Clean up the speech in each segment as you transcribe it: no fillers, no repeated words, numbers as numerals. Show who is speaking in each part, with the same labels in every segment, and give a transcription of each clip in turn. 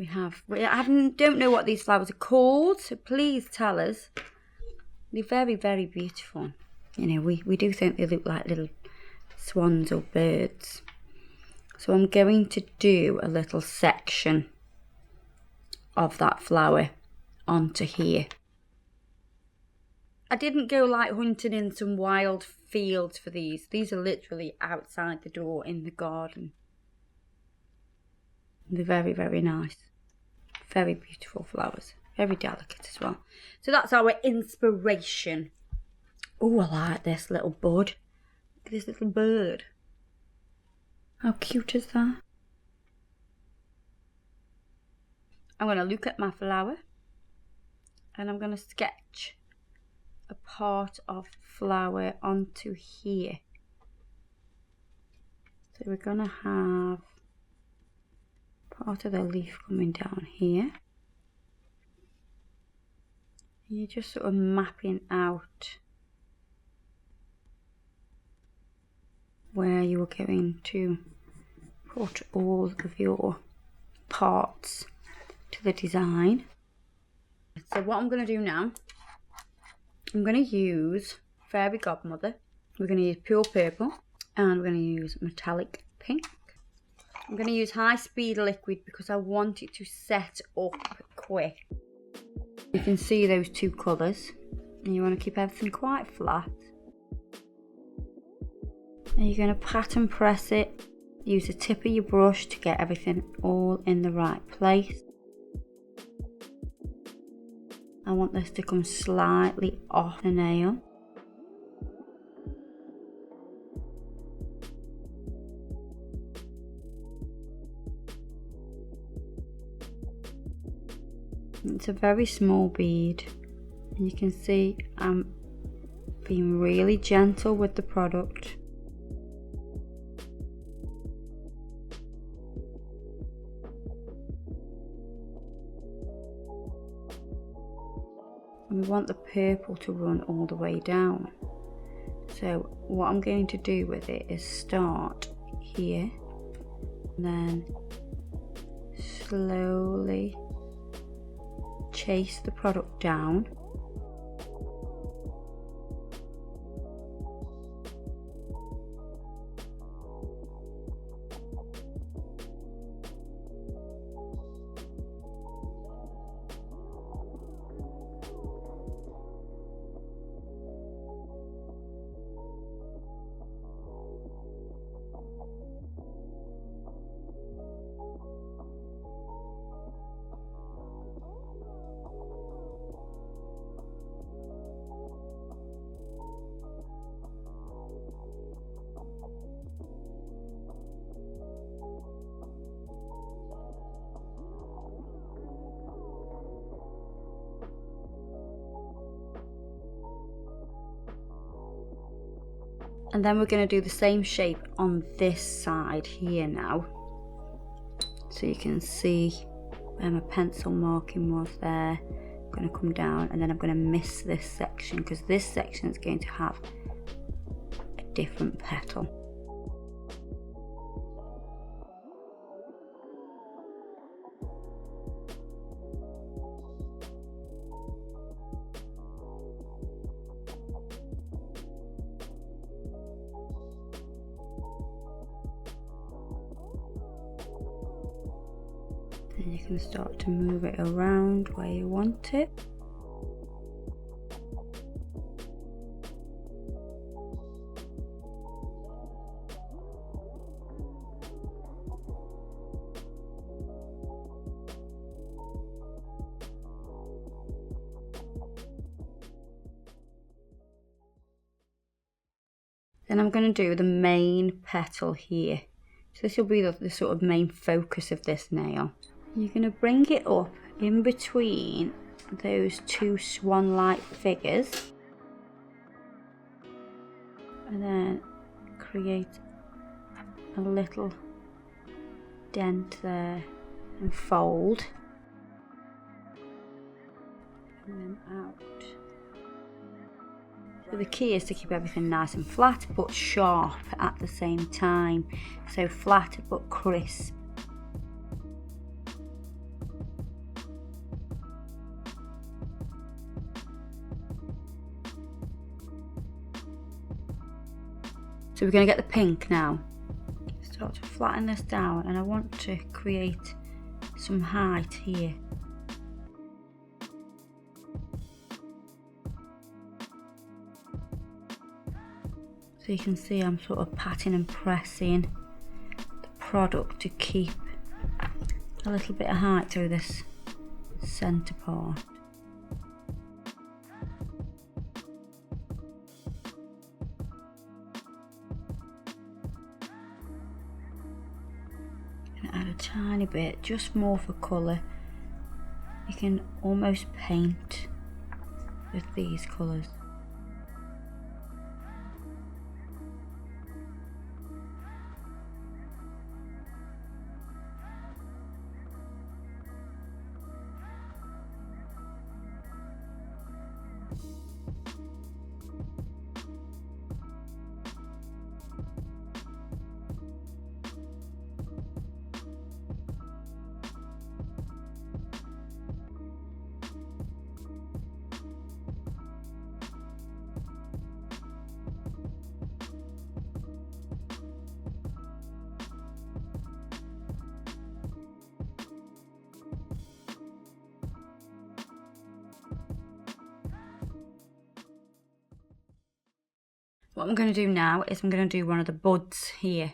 Speaker 1: we have. Don't know what these flowers are called, so please tell us. They're very, very beautiful. You know, we do think they look like little swans or birds. So I'm going to do a little section of that flower onto here. I didn't go like hunting in some wild fields for these. These are literally outside the door in the garden. They're very, very nice. Very beautiful flowers. Very delicate as well. So that's our inspiration. Oh, I like this little bud. Look at this little bird. How cute is that? I'm going to look at my flower. And I'm going to sketch a part of flower onto here. So we're going to have part of the leaf coming down here. And you're just sort of mapping out where you're going to put all of your parts to the design. So what I'm going to do now, I'm going to use Fairy Godmother. We're going to use pure purple and we're going to use metallic pink. I'm going to use high speed liquid because I want it to set up quick. You can see those two colours and you want to keep everything quite flat. And you're going to pat and press it. Use the tip of your brush to get everything all in the right place. I want this to come slightly off the nail. It's a very small bead and you can see I'm being really gentle with the product. And we want the purple to run all the way down. So what I'm going to do with it is start here and then slowly chase the product down. And then we're going to do the same shape on this side here now. So you can see where my pencil marking was there. I'm going to come down and then I'm going to miss this section because this section is going to have a different petal. And you can start to move it around where you want it. Then I'm going to do the main petal here. So this will be the sort of main focus of this nail. You're going to bring it up in between those two swan-like figures and then create a little dent there and fold and then out. So the key is to keep everything nice and flat but sharp at the same time. So flat but crisp. So we're going to get the pink now. Start to flatten this down, and I want to create some height here. So you can see I'm sort of patting and pressing the product to keep a little bit of height through this centre part. And add a tiny bit, just more for colour. You can almost paint with these colours. What I'm going to do now is I'm going to do one of the buds here.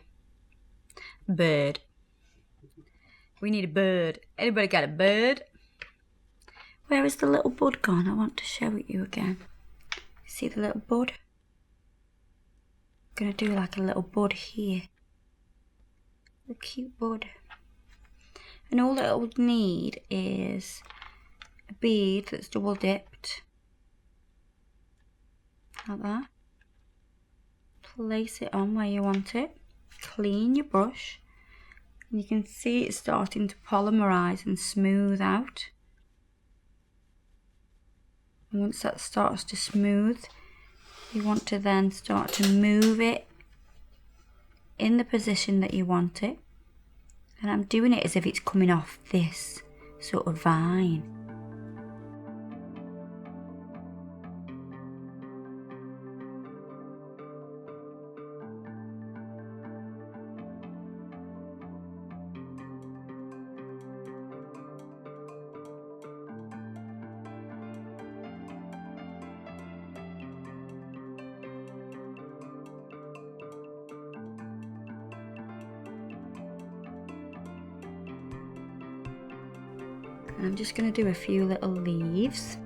Speaker 1: Bird. We need a bird. Anybody got a bird? Where is the little bud gone? I want to show it you again. See the little bud? I'm going to do like a little bud here. A cute bud. And all that it would need is a bead that's double dipped. Like that. Place it on where you want it. Clean your brush. And you can see it's starting to polymerize and smooth out. And once that starts to smooth, you want to then start to move it in the position that you want it. And I'm doing it as if it's coming off this sort of vine. And I'm just going to do a few little leaves.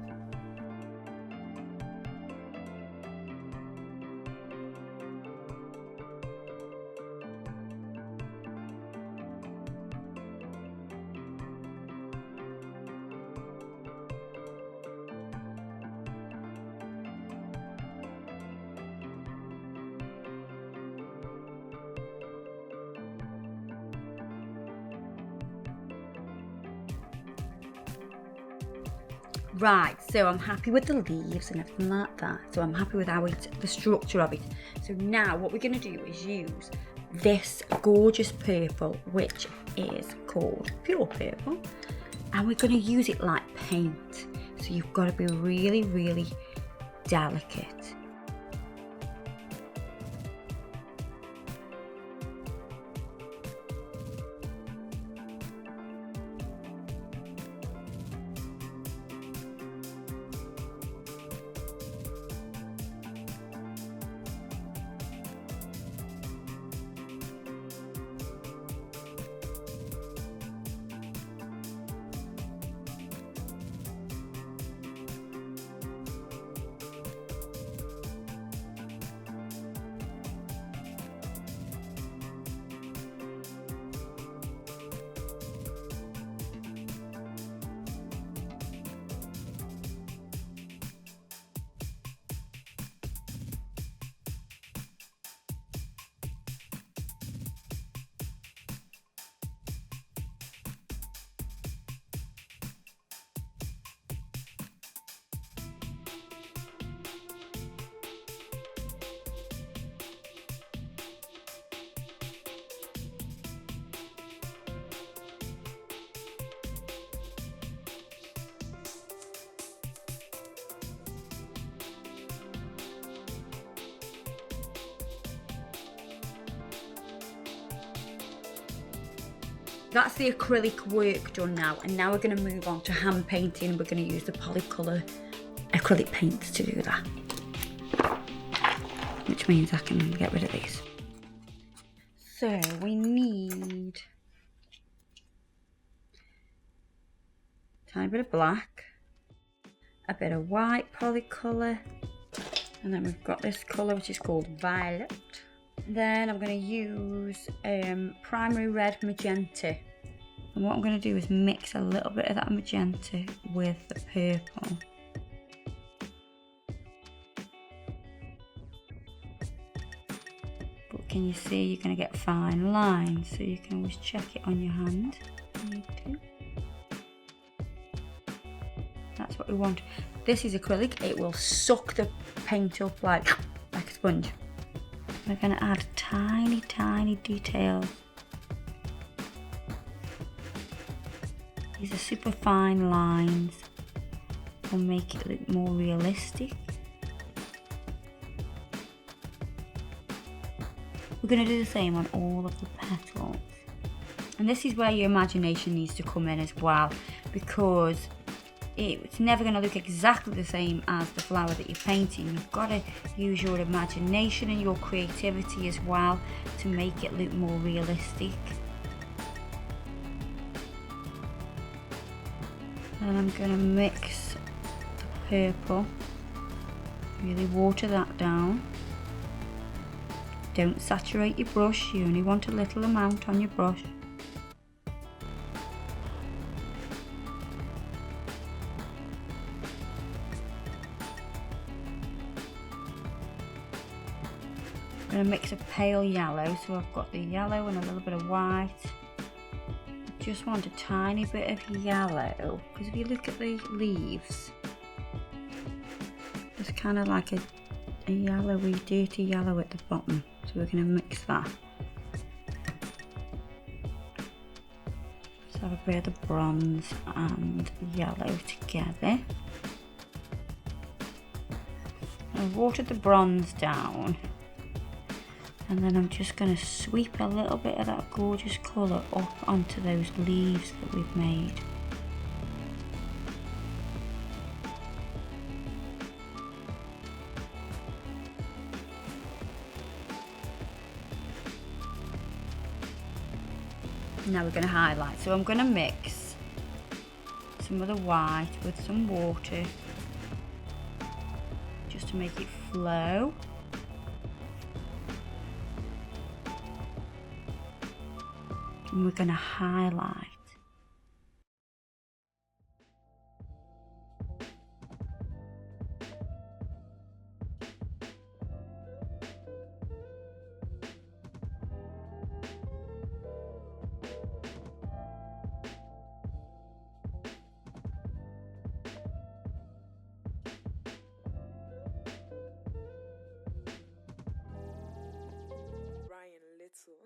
Speaker 1: Right, so I'm happy with the leaves and everything like that. So I'm happy with how the structure of it. So now what we're going to do is use this gorgeous purple, which is called Pure Purple. And we're going to use it like paint. So you've got to be really, really delicate. That's the acrylic work done now, and now we're going to move on to hand painting. We're going to use the Polycolour acrylic paints to do that, which means I can get rid of these. So we need a tiny bit of black, a bit of white Polycolour, and then we've got this colour which is called Violet. Then I'm going to use primary red magenta, and what I'm going to do is mix a little bit of that magenta with the purple. But can you see you're going to get fine lines, so you can always check it on your hand if you need to. That's what we want. This is acrylic, it will suck the paint up like a sponge. We're going to add tiny, tiny details. These are super fine lines. Will make it look more realistic. We're going to do the same on all of the petals. And this is where your imagination needs to come in as well, because it's never going to look exactly the same as the flower that you're painting. You've got to use your imagination and your creativity as well to make it look more realistic. And I'm going to mix the purple, really water that down. Don't saturate your brush, you only want a little amount on your brush. I'm going to mix a pale yellow, so I've got the yellow and a little bit of white. I just want a tiny bit of yellow, because if you look at the leaves, there's kind of like a yellowy, dirty yellow at the bottom, so we're going to mix that. So have a bit of the bronze and yellow together. I've watered the bronze down. And then I'm just going to sweep a little bit of that gorgeous colour up onto those leaves that we've made. Now we're going to highlight. So I'm going to mix some of the white with some water just to make it flow. And we're going to highlight.
Speaker 2: Ryan Little.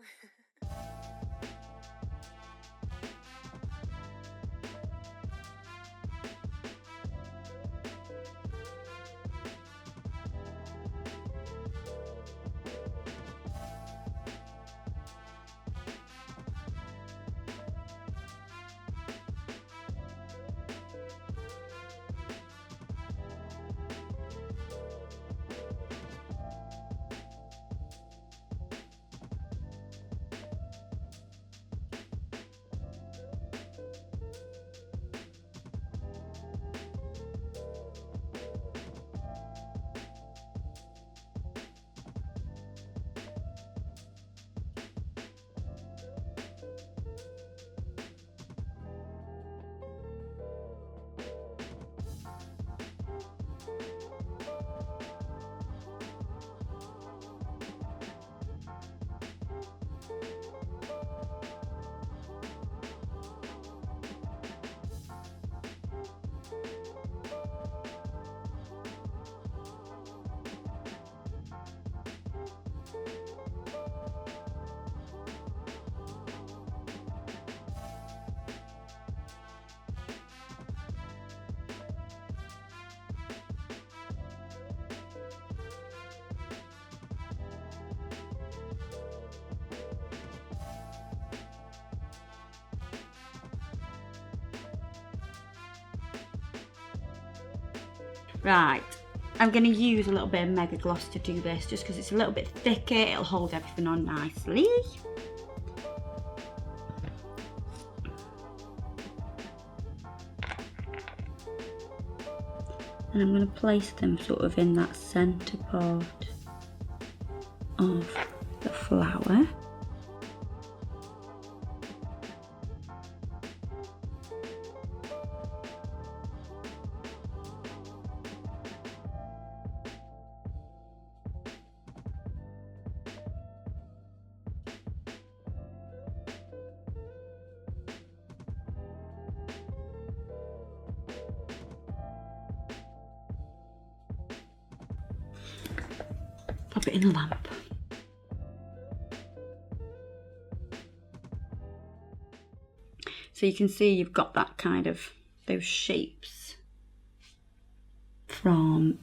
Speaker 1: Right, I'm going to use a little bit of Mega Gloss to do this, just because it's a little bit thicker, it'll hold everything on nicely. And I'm going to place them sort of in that centre part of the flower. Pop it in a lamp. So you can see you've got that kind of, those shapes from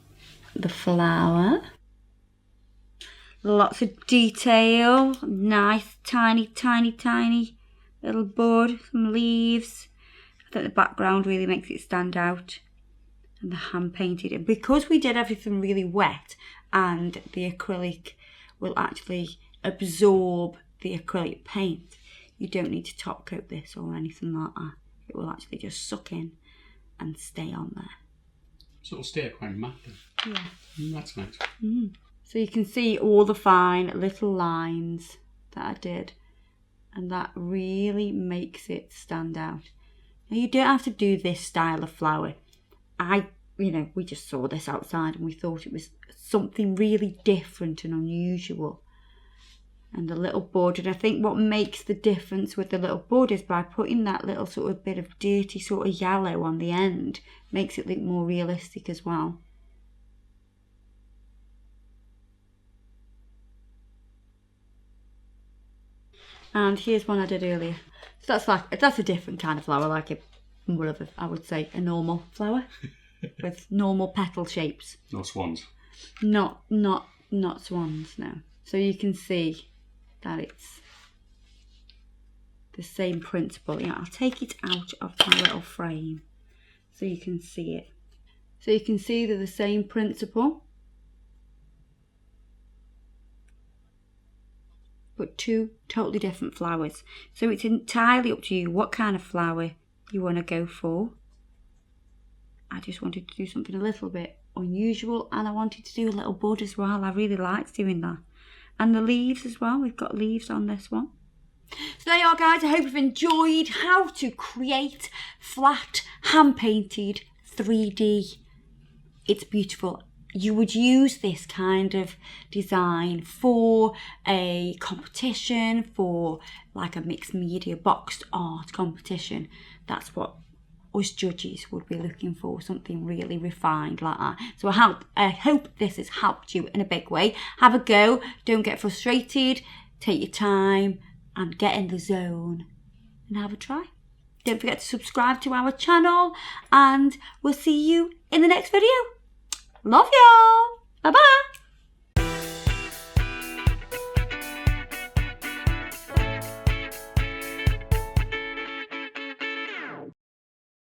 Speaker 1: the flower. Lots of detail, nice tiny little bud, some leaves. I think the background really makes it stand out. And the hand painted. And because we did everything really wet, and the acrylic will actually absorb the acrylic paint, you don't need to top coat this or anything like that. It will actually just suck in and stay on there.
Speaker 2: So it'll stay quite matte then.
Speaker 1: Yeah.
Speaker 2: That's nice.
Speaker 1: So you can see all the fine little lines that I did, and that really makes it stand out. Now you don't have to do this style of flower. We just saw this outside and we thought it was something really different and unusual. And the little bud, and I think what makes the difference with the little bud is by putting that little sort of bit of dirty sort of yellow on the end, makes it look more realistic as well. And here's one I did earlier. So that's a different kind of flower, like I would say a normal flower with normal petal shapes.
Speaker 2: No swans.
Speaker 1: Not swans, no. So you can see that it's the same principle. Yeah, I'll take it out of my little frame so you can see it. So you can see they're the same principle, but two totally different flowers. So it's entirely up to you what kind of flower you want to go for. I just wanted to do something a little bit unusual, and I wanted to do a little bud as well. I really liked doing that. And the leaves as well, we've got leaves on this one. So there you are, guys. I hope you've enjoyed how to create flat hand-painted 3D. It's beautiful. You would use this kind of design for a competition, for like a mixed media boxed art competition. That's what us judges would be looking for, something really refined like that. So I hope this has helped you in a big way. Have a go, don't get frustrated, take your time and get in the zone and have a try. Don't forget to subscribe to our channel, and we'll see you in the next video. Love y'all. Bye bye.